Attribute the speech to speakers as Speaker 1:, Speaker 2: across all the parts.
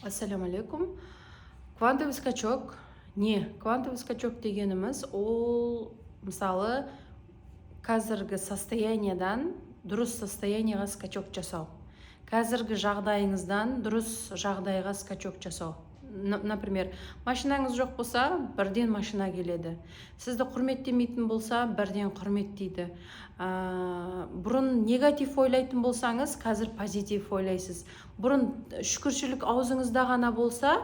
Speaker 1: Ассаламу алейкум. Квантовый скачок не? Квантовый скачок дегеніміз ол мысалы қазіргі состояниедан дұрыс состояниеға скачок жасау. Қазіргі жағдайыңыздан дұрыс жағдайға скачок жасау. Например, машинаңыз жоқ болса, бірден машина келеді. Сізді құрметтемейтін болса, бірден құрметтейді. Бұрын негатив ойлайтын болсаңыз, қазір позитив ойлайсыз. Бұрын шүкіршілік аузыңызда ғана болса,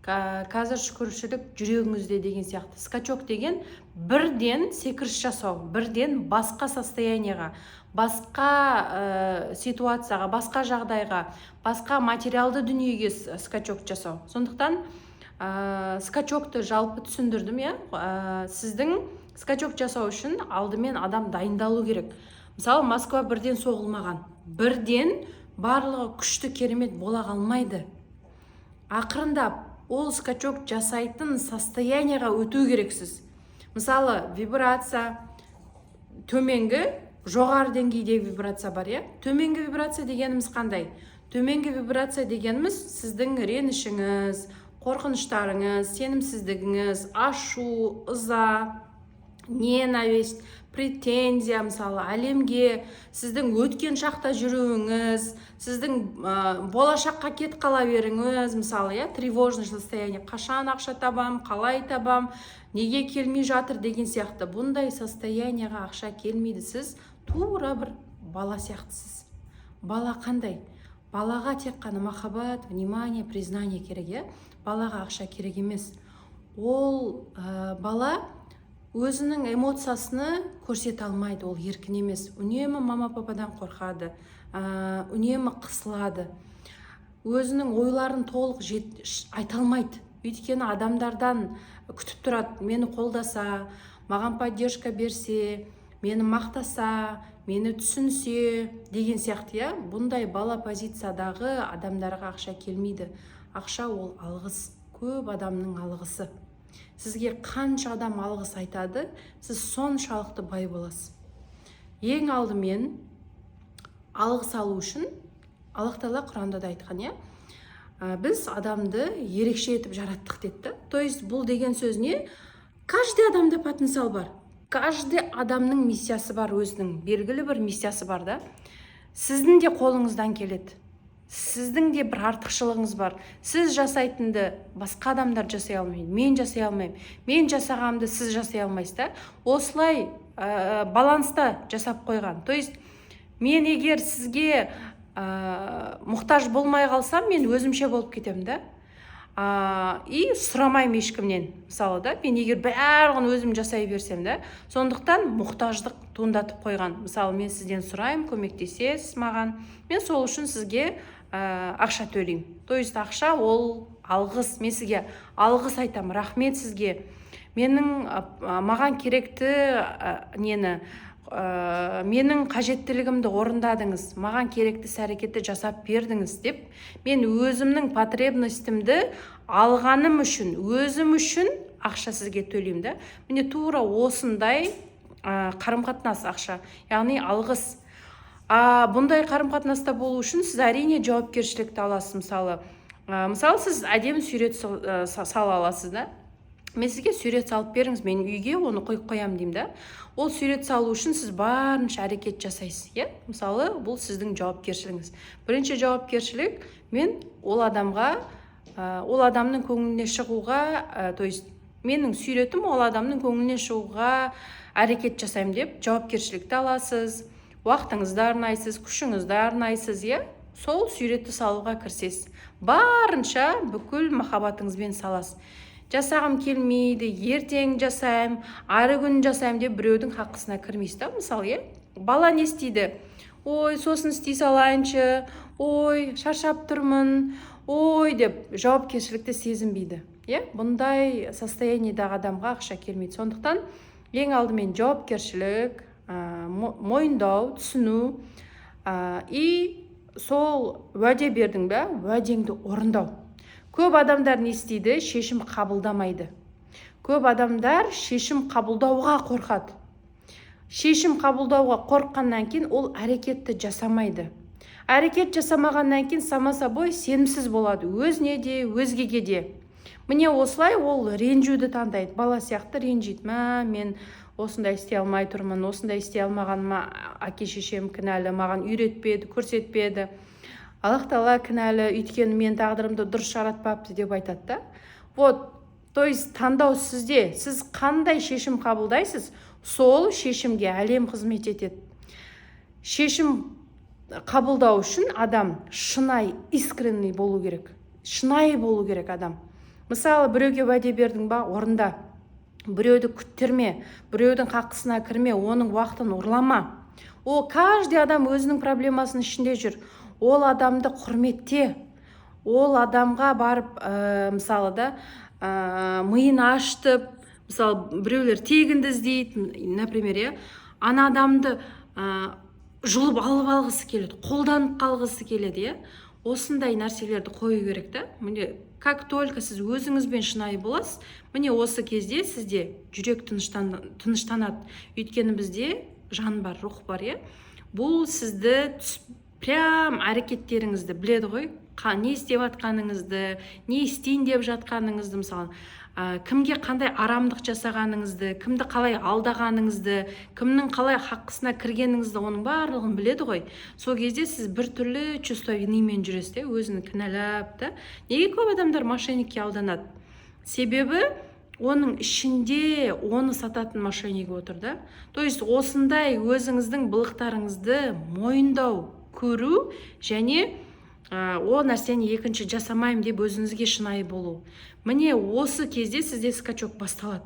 Speaker 1: қазір шүкіршілік жүрегіңізде деген сияқты. Скачок деген бірден секіріс жасау, бірден басқа состояниеға, басқа ситуацияға, басқа жағдайға, басқа материалды дүниеге скачок жасау. Сондықтан скачокты жалпы түсіндірдім, сіздің скачок жасау үшін алдымен адам дайындалу керек. Мысалы, Москва бірден соғылмаған, бірден барлығы күшті керемет бола қалмайды. Ақырындап ол скачок жасайтын состояниеға өту керексіз. Мысалы, вибрация, төменгі, жоғары деңгейдегі вибрация бар, Төменгі вибрация дегеніміз қандай? Төменгі вибрация дегеніміз сіздің ренішіңіз, қорқыныштарыңыз, сенімсіздігіңіз, ашу, ыза, ненависть, претензия, мысалы, әлемге, сіздің өткен шақта жүруіңіз, сіздің болашаққа кет қала беріңіз, мысалы, тревожный состояние, қашан ақша табам, қалай табам, неге келмей жатыр деген сияқты. Бұндай состояниеға ақша келмейді, сіз тура бір бала сияқтысыз. Бала қандай? Балаға тек қана махаббат, внимание, признание керек, балаға ақша керек емес. Ол бала өзінің эмоциясыны көрсете алмайды, ол еркін емес. Үнемі мама-пападан қорқады, үнемі қысылады. Өзінің ойларын толық айта алмайды. Өйткені адамдардан күтіп тұрады, мені қолдаса, маған поддержка берсе, мені мақтаса, мені түсінсе деген сияқты, Бұндай бала позициядағы адамдарға ақша келмейді. Ақша ол алғыс, көп адамның алғысы. Сізге қанша адам алғыс айтады, сіз соншалықты бай боласыз. Ең алдымен алғыс алу үшін Аллах Тағала Құранда да айтқан, біз адамды ерекше етіп жараттық деді. То есть бұл деген сөз не? Каждый адамда потенциал бар. Каждый адамның миссиясы бар, өзінің белгілі бір миссиясы бар да. Сіздің де қолыңыздан келеді. Сіздің де бір артықшылығыңыз бар. Сіз жасайтынды басқа адамдар жасай алмайды. Мен жасай алмаймын. Мен жасағанымды сіз жасай алмайсыз да. Осылай баланста жасап қойған. То есть мен егер сізге мұқтаж болмай қалсам, мен өзімше болып кетемін да. И сұрамаймын ешкімнен. Мысалы да, мен егер бәрін өзім жасай берсем да, сондықтан мұқтаждық туындатып қойған. Мысалы, мен сізден сұраймын, көмектесесіз маған. Мен сол үшін сізге ақша төлеймін. То есть ақша ол алғыс. Мен сізге алғыс айтам, рахмет сізге. Маған керекті менің қажеттілігімді орындадыңыз, маған керекті әрекетті жасап бердіңіз деп, мен өзімнің потребностімді алғаным үшін, өзім үшін ақша сізге төлеймін да. Міне тура осындай қарым-қатынас ақша, яғни алғыс. Бұндай қарым-қатынаста болу үшін сіз әрине жауапкершілікті аласыз. Мысалы, сіз әдемі сурет сала аласыз да. Мен сізге сурет салып беріңіз, мен үйге оны қойып қоямын деймін да. Ол сурет салу үшін сіз барынша әрекет жасайсыз, Мысалы, бұл сіздің жауапкершілігіңіз. Бірінші жауапкершілік, мен ол адамның көңіліне шығуға, то есть менің суретім ол адамның көңіліне шығуға әрекет жасаймын деп жауапкершілікті аласыз. Уақытыңызды арнайсыз, күшіңізді арнайсыз, сол суретті салуға кірсесіз. Барынша бүкіл махаббатыңызбен саласыз. Жасағым келмейді, ертең жасайым, ары күн жасайым деп біреудің хаққысына кірмейсіз да. Мысалы, бала не істейді? Ой, сосын істей салайыншы, ой, шаршап тұрмын, ой деп жауапкершілікті сезінбейді. Бұндай состояниедағы адамға ақша келмейді. Сондықтан ең алдымен жауапкершілік, мойындау, түсіну, и сол уәде бердің бе, уәдеңді орындау. Көп адамдар не істейді? Шешім қабылдамайды. Көп адамдар шешім қабылдауға қорқады. Шешім қабылдауға қорыққаннан кейін ол әрекетті жасамайды. Әрекет жасамағаннан кейін сама собой сенімсіз болады, өзіне де, өзгеге де. Міне осылай ол ренжуді таңдайды. Бала сияқты ренжиді. Мен осындай істей алмай тұрмын, осындай істей алмағаныма әке шешем кінәлі, маған үйретпеді, көрсетпеді. Аллах тағала кінәлі, өйткені мен тағдырымды дұрыс жаратпапты деп айтады да. То есть таңдау сізде. Сіз қандай шешім қабылдайсыз, сол шешімге әлем қызмет етеді. Шешім қабылдау үшін адам шынайы, искренний болу керек. Шынайы болу керек адам. Мысалы, біреуге уәде бердің ба, орында. Біреуді күттірме, біреудің қақысына кірме, оның уақытын ұрлама. Ол каждый адам өзінің проблемасының ішінде жүр. Ол адамды құрметте. Ол адамға барып, мысалы да, миын аштып, мысалы, біреулер тегінді іздейді, например, ана адамды жұлып алып алғысы келеді, қолданып қалғысы келеді, осындай нәрселерді қою керек та. Міне, как только сіз өзіңізбен шынайы боласыз, міне осы кезде сізде жүрек тыныштанады. Өйткені бізде жан бар, рух бар, бұл сізді прям әрекеттеріңізді біледі ғой, не істеп жатқаныңызды, не істейін деп жатқаныңызды, мысалы, кімге қандай арамдық жасағаныңызды, кімді қалай алдағаныңызды, кімнің қалай хаққысына кіргеніңізді, оның барлығын біледі ғой. Сол кезде сіз бір түрлі чувство винимен жүресіз, өзіні кінәлап та. Неге көп адамдар мошенникке алданады? Себебі оның ішінде оны сататын мошенник отыр да. То есть осындай өзіңіздің былықтарыңызды мойындау, көру және о нәрсені екінші жасамайым деп өзіңізге шынайы болу. Міне осы кезде сізде скачок басталады.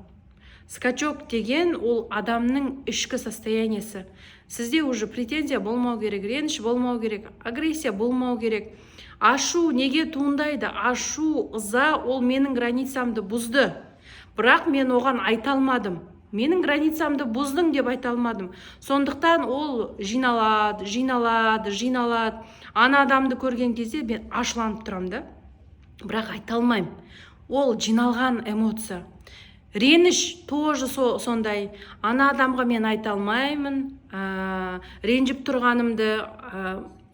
Speaker 1: Скачок деген ол адамның ішкі состояниесі. Сізде уже претензия болмау керек, реніш болмау керек, агрессия болмау керек. Ашу неге туындайды? Ашу, ыза ол менің границамды бұзды. Бірақ мен оған айта алмадым. Менің границамды бұздың деп айта алмадым. Сондықтан ол жиналады. Ана адамды көрген кезде мен ашыланып тұрам да. Бірақ айта алмаймын. Ол жиналған эмоция. Реніш тоже сондай. Ана адамға мен айта алмаймын. Ренжіп тұрғанымды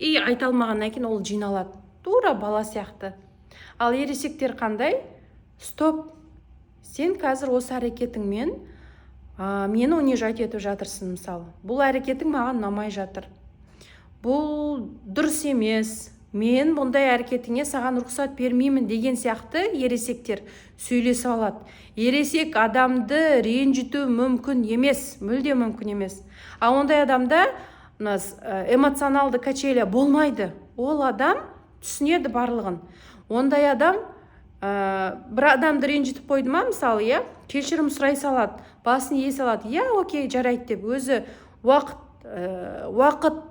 Speaker 1: айта алмағаннан кейін ол жиналады. Тура бала сияқты. Ал ересектер қандай? Стоп. Сен қазір осы әрекетіңмен мені унижать етіп жатырсың, мысалы. Бұл әрекетің маған ұнамай жатыр. Бұл дұрыс емес. Мен бұндай әрекетіңе саған рұқсат бермеймін деген сияқты ересектер сөйлесіп алады. Ересек адамды ренжіту мүмкін емес, мүлде мүмкін емес. А ондай адамда эмоционалды качеля болмайды. Ол адам түсінеді барлығын. Ондай адам бір адамды ренжітіп қойды ма, мысалы, кешірім сұрай салады, басын ие салады, окей, жарайды деп. Өзі уақыт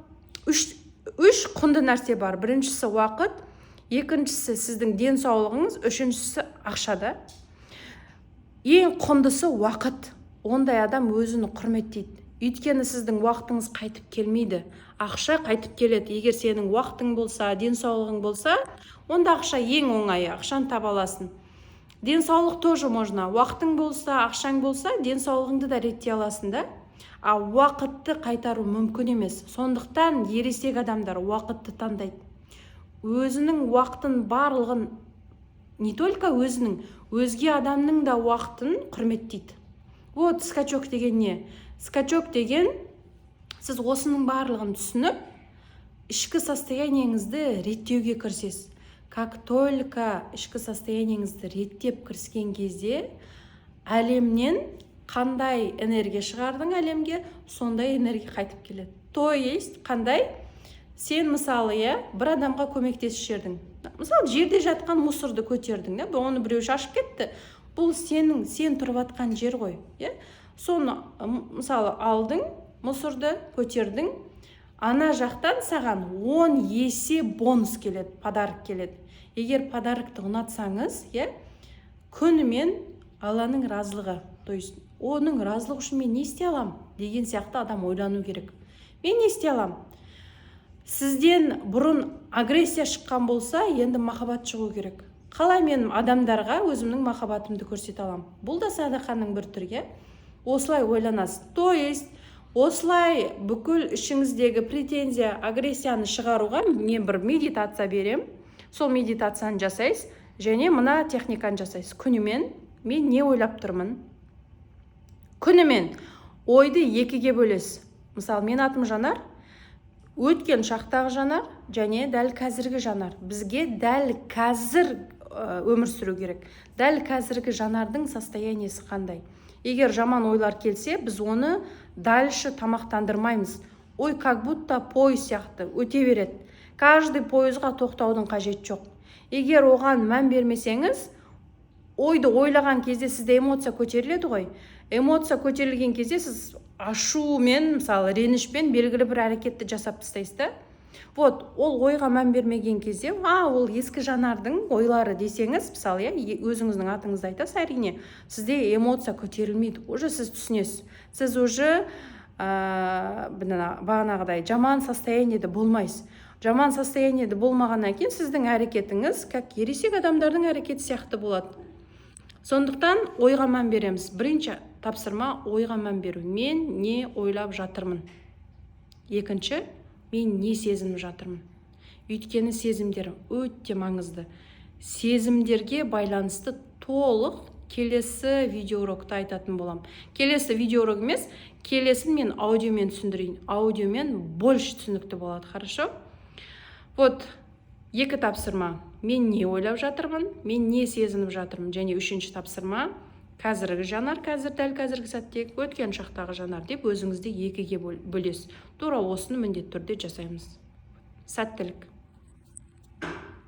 Speaker 1: үш құнды нәрсе бар. Біріншісі уақыт, екіншісі сіздің денсаулығыңыз, үшіншісі ақшада. Ең құндысы уақыт. Ондай адам өзін құрметтейді. Өйткені сіздің уақытыңыз қайтып келмейді. Ақша қайтып келеді. Егер сенің уақытың болса, денсаулығың болса, онда ақша ең оңайы, ақшаны таба аласың. Денсаулық тоже можно. Уақытың болса, ақшаң болса, денсаулығыңды да реттей аласың да. А уақытты қайтару мүмкін емес. Сондықтан ересек адамдар уақытты таңдайды. Өзінің уақытын барлығын, не только өзінің, өзге адамның да уақытын құрметтейді. Скачок деген не? Скачок деген, сіз осының барлығын түсініп, ішкі состояниеңізді реттеуге кірісесіз. Как только ішкі состояниеңізді реттеп кіріскен кезде, әлемнен қандай энергия шығардың әлемге, сондай энергия қайтып келеді. То есть, қандай? Сен, мысалы, бір адамға көмектесіп жердің. Мысалы, жерде жатқан мусорды көтердің, оны біреу шашып кетті. Бұл сен тұрып атқан жер ғой. Соны, мысалы, алдың, мусорды көтердің. Ана жақтан саған 10 есе бонус келеді, подарок келеді. Егер подарокты ұнатсаңыз, күнімен Алланың разылығы. То есть, оның разылығы үшін мен не істей алам деген сияқты адам ойлану керек. Мен не істей алам? Сізден бұрын агрессия шыққан болса, енді махаббат шығу керек. Қалай мен адамдарға өзімнің махаббатымды көрсете алам? Бұл да садақаның бір түрі. Осылай ойланасыз. То есть, Осылай бүкіл ішіңіздегі претензия, агрессияны шығаруға мен бір медитация берем. Сол медитацияны жасайсыз, және мына техниканы жасайсыз. Күнімен мен не ойлап тұрмын? Күнімен ойды екіге бөлесіз. Мысалы, мен атым Жанар, өткен шақтағы Жанар және дәл қазіргі Жанар. Бізге дәл қазір өмір сүру керек. Дәл қазіргі Жанардың состояниесі қандай? Егер жаман ойлар келсе, біз оны дальше тамақтандырмаймыз. Ой, как будто пойыз сияқты өте береді. Каждый пойызға тоқтаудың қажеті жоқ. Егер оған мән бермесеңіз, ойды ойлаған кезде сізде эмоция көтеріледі ғой. Эмоция көтерілген кезде сіз ашумен, мысалы, ренішпен белгілі бір әрекетті жасап тастайсыз да. Вот, ол ойға мән бермеген кезде, ол ескі Жанардың ойлары десеңіз, мысалы, өзіңіздің атыңызды айтасыз, әрине, сізде эмоция көтерілмейді. Уже сіз түсінесіз. Сіз уже бағанағыдай жаман состояниеде болмайсыз. Жаман состояниеде болмағаннан кейін сіздің әрекетіңіз как ересек адамдардың әрекеті сияқты болады. Сондықтан ойға мән береміз. Бірінші тапсырма ойға мән беру. Мен не ойлап жатырмын? Екінші, мен не сезініп жатырмын? Өйткені сезімдер өте маңызды. Сезімдерге байланысты толық келесі видеоурокта айтатын болам. Келесі видеоурок емес, келесін мен аудиомен түсіндірейін. Аудиомен больше түсінікті болады, хорошо? Вот, екі тапсырма. Мен не ойлап жатырмын? Мен не сезініп жатырмын? Және үшінші тапсырма, қазіргі Жанар, дәл қазіргі сәтте, өткен шақтағы Жанар деп өзіңізді екіге бөлесіз. Тура осыны міндетті түрде жасаймыз. Сәттілік.